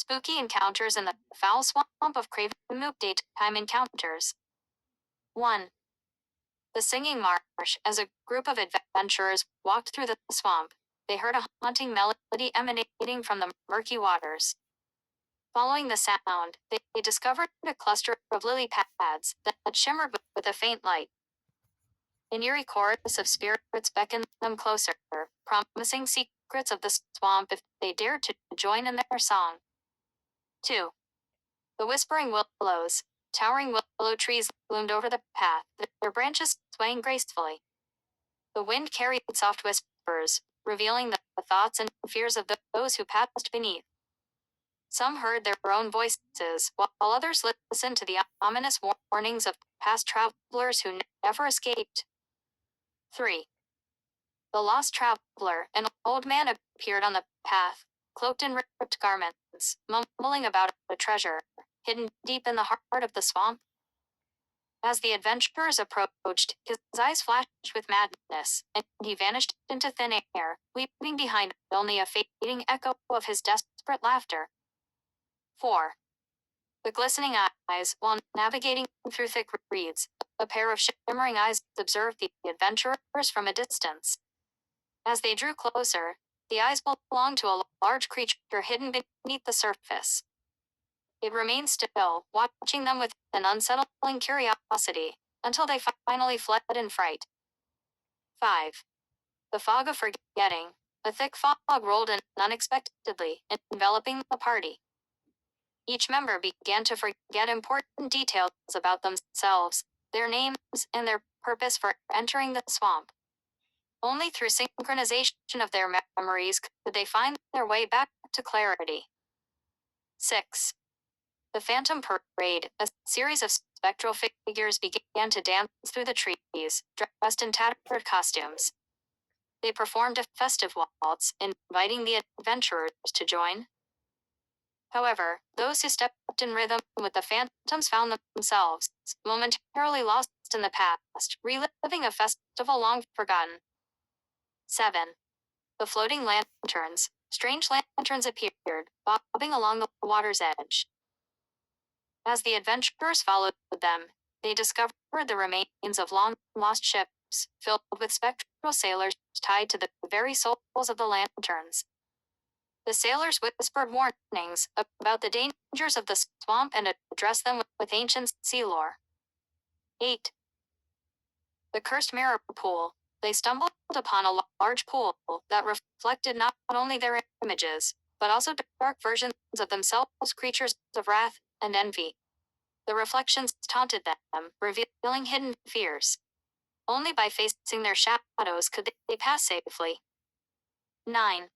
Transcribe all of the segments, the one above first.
Spooky encounters in the foul swamp of Kravenmoor Daytime Encounters. 1. The Singing Marsh. As a group of adventurers walked through the swamp, they heard a haunting melody emanating from the murky waters. Following the sound, they discovered a cluster of lily pads that shimmered with a faint light. An eerie chorus of spirits beckoned them closer, promising secrets of the swamp if they dared to join in their song. 2. The Whispering Willows. Towering willow trees loomed over the path, their branches swaying gracefully. The wind carried soft whispers, revealing the thoughts and fears of those who passed beneath. Some heard their own voices, while others listened to the ominous warnings of past travelers who never escaped. 3. The Lost Traveler. An old man appeared on the path, cloaked in ripped garments, mumbling about a treasure hidden deep in the heart of the swamp. As the adventurers approached, his eyes flashed with madness, and he vanished into thin air, leaving behind only a fading echo of his desperate laughter. 4. The Glistening Eyes. While navigating through thick reeds, a pair of shimmering eyes observed the adventurers from a distance. As they drew closer, the eyes belonged to a large creature hidden beneath the surface. It remained still, watching them with an unsettling curiosity, until they finally fled in fright. 5. The Fog of Forgetting. A thick fog rolled in unexpectedly, enveloping the party. Each member began to forget important details about themselves, their names, and their purpose for entering the swamp. Only through synchronization of their memories could they find their way back to clarity. 6. The Phantom Parade. A series of spectral figures began to dance through the trees, dressed in tattered costumes. They performed a festive waltz, inviting the adventurers to join. However, those who stepped in rhythm with the phantoms found themselves momentarily lost in the past, reliving a festival long forgotten. 7. The Floating Lanterns. Strange lanterns appeared, bobbing along the water's edge. As the adventurers followed them, they discovered the remains of long-lost ships, filled with spectral sailors tied to the very souls of the lanterns. The sailors whispered warnings about the dangers of the swamp and addressed them with ancient sea lore. 8. The Cursed Mirror Pool. They stumbled upon a large pool that reflected not only their images, but also dark versions of themselves, creatures of wrath and envy. The reflections taunted them, revealing hidden fears. Only by facing their shadows could they pass safely. 9.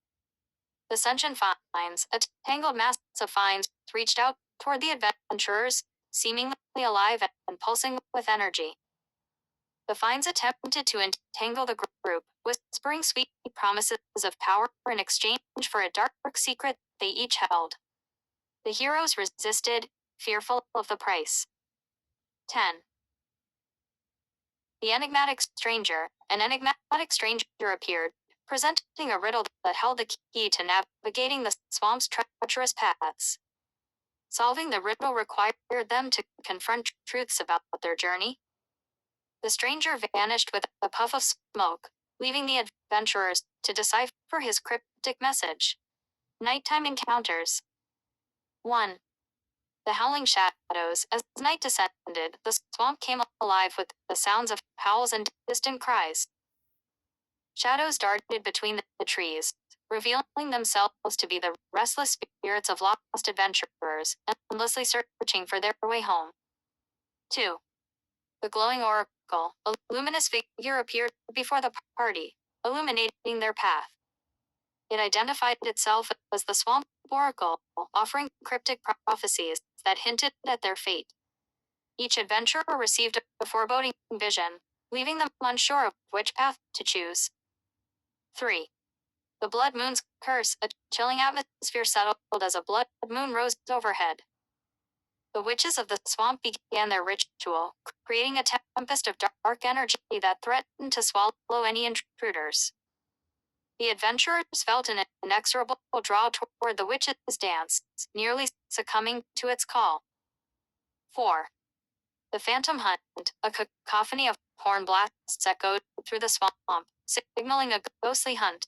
The Sunshine Vines. A tangled mass of vines reached out toward the adventurers, seemingly alive and pulsing with energy. The vines attempted to entangle the group, whispering sweet promises of power in exchange for a dark secret they each held. The heroes resisted, fearful of the price. 10. The Enigmatic Stranger. An enigmatic stranger appeared, presenting a riddle that held the key to navigating the swamp's treacherous paths. Solving the riddle required them to confront truths about their journey. The stranger vanished with a puff of smoke, leaving the adventurers to decipher his cryptic message. Nighttime Encounters. 1. The Howling Shadows. As night descended, the swamp came alive with the sounds of howls and distant cries. Shadows darted between the trees, revealing themselves to be the restless spirits of lost adventurers, endlessly searching for their way home. 2. The Glowing Oracle. A luminous figure appeared before the party, illuminating their path. It identified itself as the Swamp Oracle, offering cryptic prophecies that hinted at their fate. Each adventurer received a foreboding vision, leaving them unsure of which path to choose. 3. The Blood Moon's Curse. A chilling atmosphere settled as a blood moon rose overhead. The witches of the swamp began their ritual, creating a tempest of dark energy that threatened to swallow any intruders. The adventurers felt an inexorable draw toward the witch's dance, nearly succumbing to its call. 4. The Phantom Hunt, a cacophony of horn blasts echoed through the swamp, signaling a ghostly hunt.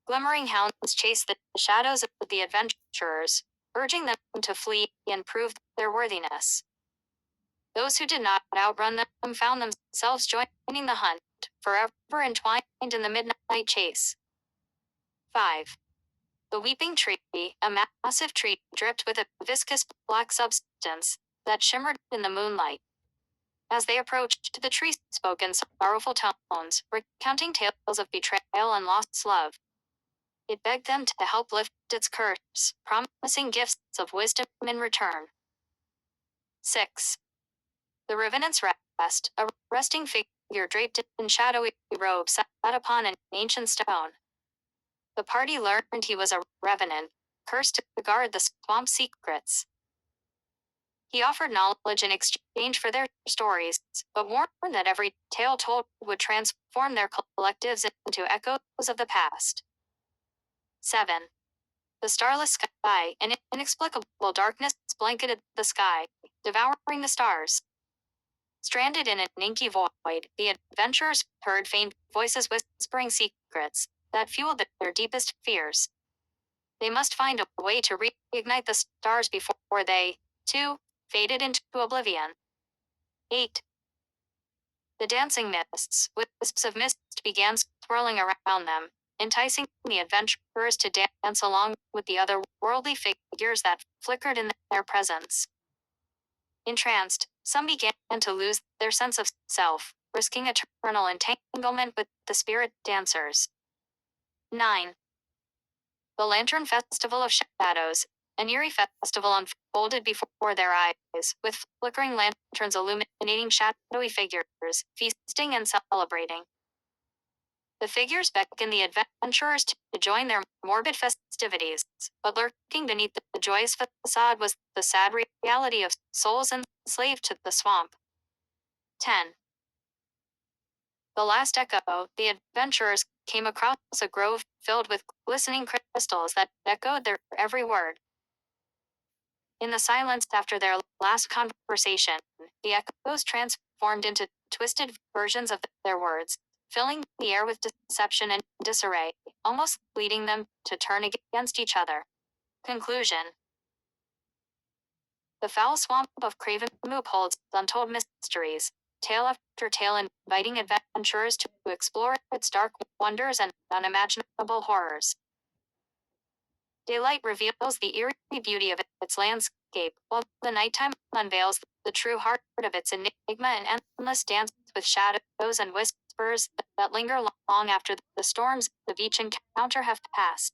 Glimmering hounds chased the shadows of the adventurers, urging them to flee and prove their worthiness. Those who did not outrun them found themselves joining the hunt, forever entwined in the midnight chase. 5. The Weeping Tree, a massive tree dripped with a viscous black substance that shimmered in the moonlight. As they approached, the tree spoke in sorrowful tones, recounting tales of betrayal and lost love. It begged them to help lift its curse, promising gifts of wisdom in return. 6. The Revenant's Rest, a resting figure draped in shadowy robes sat upon an ancient stone. The party learned he was a revenant, cursed to guard the swamp's secrets. He offered knowledge in exchange for their stories, but warned that every tale told would transform their collectives into echoes of the past. 7. The starless sky, an inexplicable darkness blanketed the sky, devouring the stars. Stranded in an inky void, the adventurers heard faint voices whispering secrets that fueled their deepest fears. They must find a way to reignite the stars before they, too, faded into oblivion. 8. The dancing mists, wisps of mist began swirling around them, enticing the adventurers to dance along with the otherworldly figures that flickered in their presence. Entranced, some began to lose their sense of self, risking eternal entanglement with the spirit dancers. 9. The Lantern Festival of Shadows, an eerie festival unfolded before their eyes, with flickering lanterns illuminating shadowy figures, feasting and celebrating. The figures beckon the adventurers to join their morbid festivities, but lurking beneath the joyous facade was the sad reality of souls enslaved to the swamp. 10. The last echo, the adventurers came across a grove filled with glistening crystals that echoed their every word. In the silence after their last conversation, the echoes transformed into twisted versions of their words, filling the air with deception and disarray, almost leading them to turn against each other. Conclusion. The foul swamp of Kravenmoor holds untold mysteries, tale after tale inviting adventurers to explore its dark wonders and unimaginable horrors. Daylight reveals the eerie beauty of its landscape, while the nighttime unveils the true heart of its enigma and endless dance with shadows and whispers that linger long after the storms of each encounter have passed.